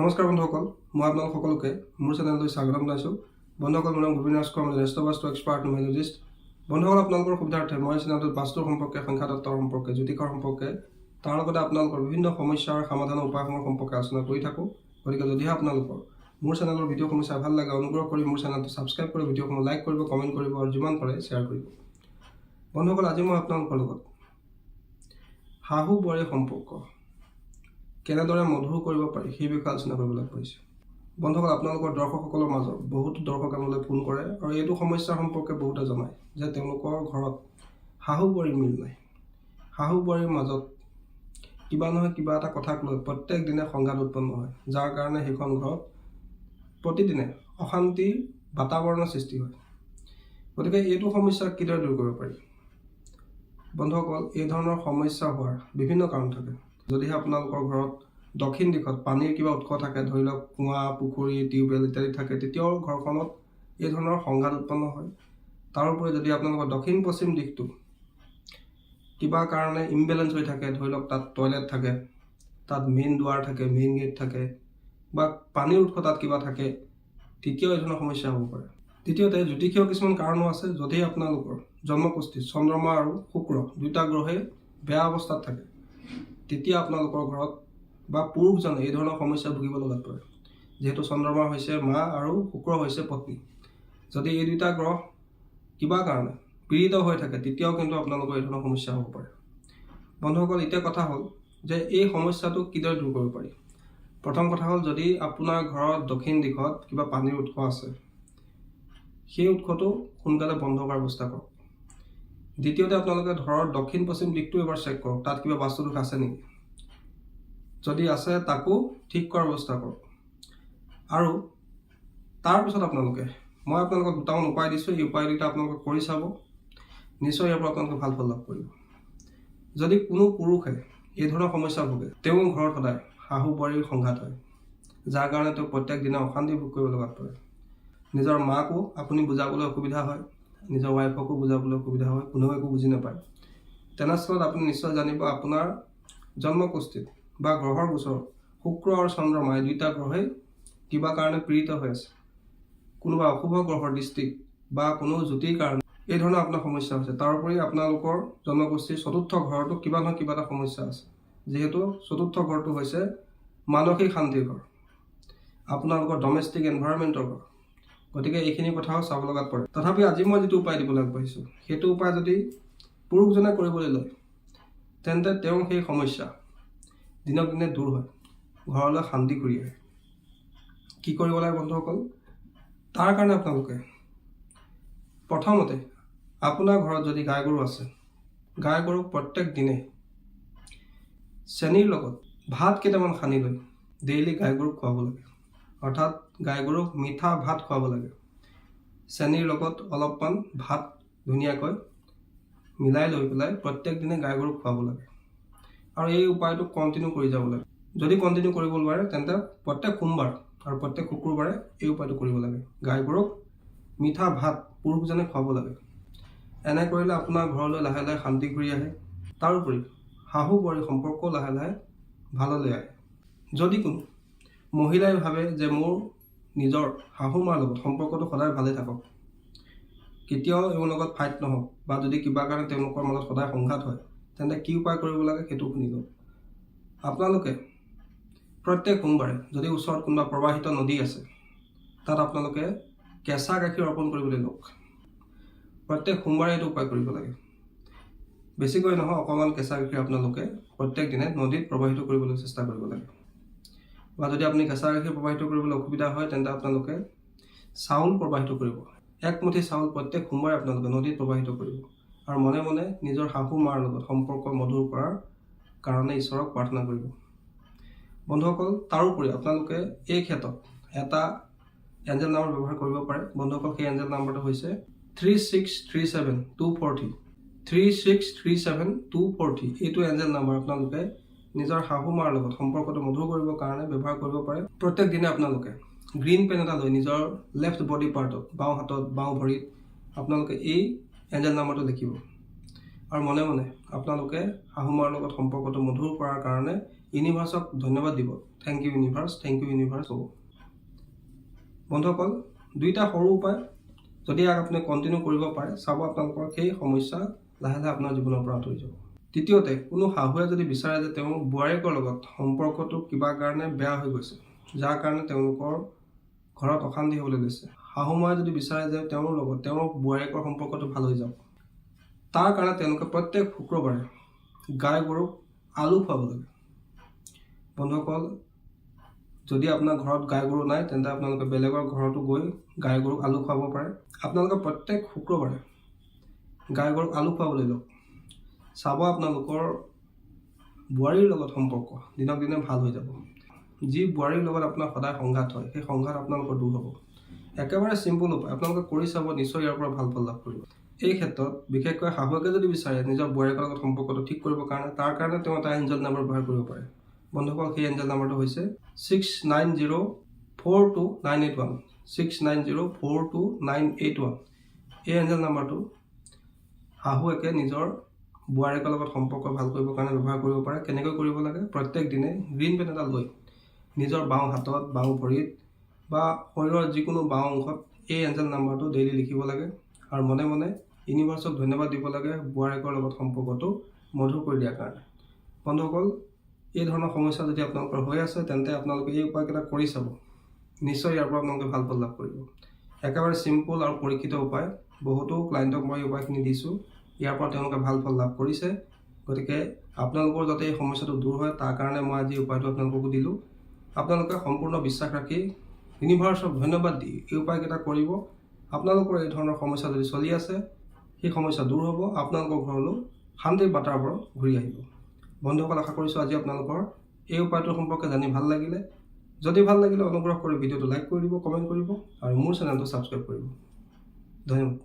নমস্কাৰ বন্ধুসকল, মই আপোনালোক সকলোকে মোৰ চেনেললৈ স্বাগতম জনাইছোঁ। বন্ধুসকল, মোৰ নাম গোবিন্দ ৰাজখোৱা, মই জ্যেষ্ঠ বাস্তু এক্সপাৰ্ট নিউমেৰলজিষ্ট। বন্ধুসকল, আপোনালোকৰ সুবিধাৰ্থে মই চেনেলটোত বাস্তুৰ সম্পৰ্কে, সংখ্যা তত্ত্বৰ সম্পৰ্কে, জ্যোতিষৰ সম্পৰ্কে, তাৰ লগতে আপোনালোকৰ বিভিন্ন সমস্যাৰ সমাধানৰ উপায়সমূহৰ সম্পৰ্কে আলোচনা কৰি থাকোঁ। গতিকে যদিহে আপোনালোকৰ মোৰ চেনেলৰ ভিডিঅ'সমূহ চাই ভাল লাগে, অনুগ্ৰহ কৰি মোৰ চেনেলটো ছাবস্ক্ৰাইব কৰি ভিডিঅ'সমূহ লাইক কৰিব, কমেণ্ট কৰিব আৰু যিমান পাৰে শ্বেয়াৰ কৰিব। বন্ধুসকল, আজি মই আপোনালোকৰ লগত শাহু বোৱাৰীৰ সম্পৰ্ক কেনেদৰে মধুৰ কৰিব পাৰি সেই বিষয়ে আলোচনা কৰিবলৈ পাৰিছোঁ। বন্ধুসকল, আপোনালোকৰ দৰ্শকসকলৰ মাজত বহুতো দৰ্শকে মোলৈ ফোন কৰে আৰু এইটো সমস্যাৰ সম্পৰ্কে বহুতে জনায় যে তেওঁলোকৰ ঘৰত শাহু বোৱাৰীৰ মিল নাই। শাহু বোৱাৰীৰ মাজত কিবা নহয় কিবা এটা কথাক লৈ প্ৰত্যেক দিনে সংঘাত উৎপন্ন হয়, যাৰ কাৰণে সেইখন ঘৰত প্ৰতিদিনে অশান্তিৰ বাতাবৰণৰ সৃষ্টি হয়। গতিকে এইটো সমস্যা কিদৰে দূৰ কৰিব পাৰি? বন্ধুসকল, এই ধৰণৰ সমস্যা হোৱাৰ বিভিন্ন কাৰণ থাকে। যদিহে আপোনালোকৰ ঘৰত দক্ষিণ দিশত পানীৰ কিবা উৎস থাকে, ধৰি লওক কুঁৱা, পুখুৰী, টিউবৱেল ইত্যাদি থাকে, তেতিয়াও ঘৰখনত এই ধৰণৰ সংঘাত উৎপন্ন হয়। তাৰোপৰি যদি আপোনালোকৰ দক্ষিণ পশ্চিম দিশটো কিবা কাৰণে ইমবেলেঞ্চ হৈ থাকে, ধৰি লওক তাত টয়লেট থাকে, তাত মেইন দুৱাৰ থাকে, মেইন গেট থাকে, বা পানীৰ উৎস তাত কিবা থাকে, তেতিয়াও এই ধৰণৰ সমস্যা হ'ব পাৰে। দ্বিতীয়তে, জ্যোতিষীয় কিছুমান কাৰণো আছে। যদি আপোনালোকৰ জন্মকুষ্ঠিত চন্দ্ৰমা আৰু শুক্ৰ দুয়োটা গ্ৰহে বেয়া অৱস্থাত থাকে, তেতিয়া আপোনালোকৰ ঘৰত বা পুৰুষজনে এই ধৰণৰ সমস্যা ভুগিব লগাত পৰে। যিহেতু চন্দ্ৰমা হৈছে মা আৰু শুক্ৰ হৈছে পত্নী। যদি এই দুটা গ্ৰহ কিবা কাৰণে পীড়িত হৈ থাকে, তেতিয়াও কিন্তু আপোনালোকৰ এই ধৰণৰ সমস্যা হ'ব পাৰে। বন্ধুসকল, এতিয়া কথা হ'ল যে এই সমস্যাটো কিদৰে দূৰ কৰিব পাৰি। প্ৰথম কথা হ'ল, যদি আপোনাৰ ঘৰত দক্ষিণ দিশত কিবা পানীৰ উৎস আছে, সেই উৎসটো সোনকালে বন্ধ কৰাৰ ব্যৱস্থা কৰক। দ্বিতীয়তে, আপোনালোকে ঘৰৰ দক্ষিণ পশ্চিম দিশটো এবাৰ চেক কৰক, তাত কিবা বাস্তুদোষ আছে নেকি। যদি আছে, তাকো ঠিক কৰাৰ ব্যৱস্থা কৰক। আৰু তাৰপিছত মই আপোনালোকক দুটামান উপায় দিছোঁ। এই উপায় দুটা আপোনালোকে কৰি চাব, নিশ্চয় ইয়াৰ পৰা আপোনালোকে ভাল ফল লাভ কৰিব। যদি কোনো পুৰুষে এই ধৰণৰ সমস্যা ভোগে, তেওঁৰ ঘৰত সদায় শাহু বোৱাৰীৰ সংঘাত হয়, যাৰ কাৰণে তেওঁ প্ৰত্যেক দিনে অশান্তি ভোগ কৰিব লগাত পৰে। নিজৰ মাকো আপুনি বুজাবলৈ অসুবিধা হয়, নিজৰ ৱাইফকো বুজাবলৈ অসুবিধা হয়, কোনেও একো বুজি নাপায়। তেনেস্থলত আপুনি নিশ্চয় জানিব, আপোনাৰ জন্মকুষ্ঠিত বা গ্ৰহৰ গোচৰত শুক্ৰ আৰু চন্দ্ৰমা এই দুটা গ্ৰহেই কিবা কাৰণে পীড়িত হৈ আছে। কোনোবা অশুভ গ্ৰহৰ দৃষ্টি বা কোনো জ্যোতিৰ কাৰণে এই ধৰণৰ আপোনাৰ সমস্যা হৈছে। তাৰোপৰি আপোনালোকৰ জন্মগোষ্ঠীৰ চতুৰ্থ ঘৰতো কিবা নহয় কিবা এটা সমস্যা আছে। যিহেতু চতুৰ্থ ঘৰটো হৈছে মানসিক শান্তিৰ ঘৰ, আপোনালোকৰ ডমেষ্টিক এনভাইৰনমেণ্টৰ ঘৰ। গতিকে এইখিনি কথাও চাব লগাত পৰে। তথাপি আজি মই যিটো উপায় দিবলৈ আগবাঢ়িছোঁ, সেইটো উপায় যদি পুৰুষজনে কৰিবলৈ লয়, তেন্তে তেওঁৰ সেই সমস্যা দিনক দিনে দূৰ হয়, ঘৰলৈ শান্তি ঘূৰি আহে। কি কৰিব লাগে বন্ধুসকল? তাৰ কাৰণে আপোনালোকে প্ৰথমতে আপোনাৰ ঘৰত যদি গাই গৰু আছে, গাই গৰুক প্ৰত্যেক দিনে চেনিৰ লগত ভাত কেইটামান সানি লৈ ডেইলি গাই গৰুক খুৱাব লাগে। অৰ্থাৎ গাই গৰুক মিঠা ভাত খুৱাব লাগে। চেনিৰ লগত অলপমান ভাত ধুনীয়াকৈ মিলাই লৈ পেলাই প্ৰত্যেক দিনে গাই গৰুক খুৱাব লাগে। আৰু এই উপায়টো কণ্টিনিউ কৰি যাব লাগে। যদি কণ্টিনিউ কৰিব নোৱাৰে, তেন্তে প্ৰত্যেক সোমবাৰ আৰু প্ৰত্যেক শুকুৰবাৰে এই উপায়টো কৰিব লাগে। গাই গৰুক মিঠা ভাত পুৰুষজনে খুৱাব লাগে। এনে কৰিলে আপোনাৰ ঘৰলৈ লাহে লাহে শান্তি ঘূৰি আহে। তাৰোপৰি শাহু বোৱাৰীৰ সম্পৰ্ক লাহে লাহে ভাললৈ আহে। যদি কোনো মহিলাই ভাবে যে মোৰ নিজৰ শাহু মাৰ লগত সম্পৰ্কটো সদায় ভালে থাকক, কেতিয়াও এওঁৰ লগত ফাইট নহওক, বা যদি কিবা কাৰণে তেওঁলোকৰ মাজত সদায় সংঘাত হয়, তেন্তে কি উপায় কৰিব লাগে সেইটো শুনি লওক। আপোনালোকে প্ৰত্যেক সোমবাৰে যদি ওচৰত কোনোবা প্ৰবাহিত নদী আছে, তাত আপোনালোকে কেঁচা গাখীৰ অৰ্পণ কৰিবলৈ লওক। প্ৰত্যেক সোমবাৰে এইটো উপায় কৰিব লাগে। বেছিকৈ নহয়, অকণমান কেঁচা গাখীৰ আপোনালোকে প্ৰত্যেক দিনে নদীত প্ৰবাহিত কৰিবলৈ চেষ্টা কৰিব লাগে। বা যদি আপুনি কেঁচা গাখীৰ প্ৰবাহিত কৰিবলৈ অসুবিধা হয়, তেন্তে আপোনালোকে চাউল প্ৰবাহিত কৰিব। এক মুঠি চাউল প্ৰত্যেক সোমবাৰে আপোনালোকে নদীত প্ৰবাহিত কৰিব আৰু মনে মনে নিজৰ শাহু মাৰ লগত সম্পৰ্ক মধুৰ কৰাৰ কাৰণে ঈশ্বৰক প্ৰাৰ্থনা কৰিব। বন্ধুসকল, তাৰোপৰি আপোনালোকে এই ক্ষেত্ৰত এটা এঞ্জেল নাম্বাৰ ব্যৱহাৰ কৰিব পাৰে। বন্ধুসকল, সেই এঞ্জেল নাম্বাৰটো হৈছে 3637240 3637240। এইটো এঞ্জেল নাম্বাৰ আপোনালোকে নিজৰ শাহু মাৰ লগত সম্পৰ্কটো মধুৰ কৰিবৰ কাৰণে ব্যৱহাৰ কৰিব পাৰে। প্ৰত্যেক দিনে আপোনালোকে গ্ৰীণ পেন এটা লৈ নিজৰ লেফ্ট বডি পাৰ্টত, বাওঁ হাতত, বাওঁ ভৰিত আপোনালোকে এই এঞ্জেল নাম্বাৰটো লিখিব আৰু মনে মনে আপোনালোকে শাহু মাৰ লগত সম্পৰ্কটো মধুৰ কৰাৰ কাৰণে ইউনিভাৰ্সক ধন্যবাদ দিব। থেংক ইউ ইউনিভাৰ্স, থেংক ইউ ইউনিভাৰ্স হ'ব। বন্ধুসকল, দুইটা সৰু উপায় যদি আপুনি কণ্টিনিউ কৰিব পাৰে, চাব আপোনালোকৰ সেই সমস্যা লাহে লাহে আপোনাৰ জীৱনৰ পৰা আঁতৰি যাব। দ্বিতীয়তে, কোনো শাহুৱে যদি বিচাৰে যে তেওঁৰ বোৱাৰীকৰ লগত সম্পৰ্কটো কিবা কাৰণে বেয়া হৈ গৈছে, যাৰ কাৰণে তেওঁলোকৰ ঘৰত অশান্তি হ'বলৈ লৈছে, শাহুমাই যদি বিচাৰে যে তেওঁৰ লগত তেওঁৰ বোৱাৰীকৰ সম্পৰ্কটো ভাল হৈ যাওক, তাৰ কাৰণে তেওঁলোকে প্ৰত্যেক শুক্ৰবাৰে গাই গৰুক আলু খুৱাব লাগে। বন্ধুসকল, যদি আপোনাৰ ঘৰত গাই গৰু নাই, তেন্তে আপোনালোকে বেলেগৰ ঘৰতো গৈ গাই গৰুক আলু খুৱাব পাৰে। আপোনালোকে প্ৰত্যেক শুক্ৰবাৰে গাই গৰুক আলু খুৱাবলৈ লওক। চাব আপোনালোকৰ বোৱাৰীৰ লগত সম্পৰ্ক দিনক দিনে ভাল হৈ যাব। যি বোৱাৰীৰ লগত আপোনাৰ সদায় সংঘাত হয়, সেই সংঘাত আপোনালোকৰ দূৰ হ'ব। একেবাৰে চিম্পল উপায়, আপোনালোকে কৰি চাব, নিশ্চয় ইয়াৰ পৰা ভাল ফল লাভ কৰিব। এই ক্ষেত্ৰত বিশেষকৈ শাহুৱেকে যদি বিচাৰে নিজৰ বোৱাৰীকৰ লগত সম্পৰ্কটো ঠিক কৰিবৰ কাৰণে, তাৰ কাৰণে তেওঁ এটা এঞ্জেল নাম্বাৰ ব্যৱহাৰ কৰিব পাৰে। বন্ধুসকল, সেই এঞ্জেল নাম্বাৰটো হৈছে 69042981 69042981। এই এঞ্জেল নাম্বাৰটো শাহুৱেকে নিজৰ বোৱাৰীকৰ লগত সম্পৰ্ক ভাল কৰিবৰ কাৰণে ব্যৱহাৰ কৰিব পাৰে। কেনেকৈ কৰিব লাগে? প্ৰত্যেক দিনে গ্ৰীণ পেন এটা লৈ নিজৰ বাওঁ হাতত, বাওঁ ভৰিত বা শৰীৰৰ যিকোনো বাওঁ অংশত এই এঞ্জেল নাম্বাৰটো ডেইলি লিখিব লাগে আৰু মনে মনে ইউনিভাৰ্সক ধন্যবাদ দিব লাগে বোৱাৰীকৰ লগত সম্পৰ্কটো মধুৰ কৰি দিয়াৰ কাৰণে। বন্ধুসকল, এই ধৰণৰ সমস্যা যদি আপোনালোকৰ হৈ আছে, তেন্তে আপোনালোকে এই উপায়কেইটা কৰি চাব, নিশ্চয় ইয়াৰ পৰা আপোনালোকে ভাল ফল লাভ কৰিব। একেবাৰে চিম্পল আৰু পৰীক্ষিত উপায়। বহুতো ক্লাইণ্টক মই এই উপায়খিনি দিছোঁ, ইয়াৰ পৰা তেওঁলোকে ভাল ফল লাভ কৰিছে। গতিকে আপোনালোকৰ যাতে এই সমস্যাটো দূৰ হয়, তাৰ কাৰণে মই আজি উপায়টো আপোনালোককো দিলোঁ। আপোনালোকে সম্পূৰ্ণ বিশ্বাস ৰাখি ইউনিভাৰ্সক ধন্যবাদ দি এই উপায়কেইটা কৰিব। আপোনালোকৰ এই ধৰণৰ সমস্যা যদি চলি আছে, সেই সমস্যা দূৰ হ'ব, আপোনালোকৰ ঘৰলৈ শান্তিৰ বাতাবৰণ ঘূৰি আহিব। বন্ধুসকল, আশা কৰিছোঁ আজি আপোনালোকৰ এই উপায়টোৰ সম্পৰ্কে জানি ভাল লাগিলে। যদি ভাল লাগিলে অনুগ্ৰহ কৰি ভিডিঅ'টো লাইক কৰি দিব, কমেণ্ট কৰিব আৰু মোৰ চেনেলটো ছাবস্ক্ৰাইব কৰিব। ধন্যবাদ।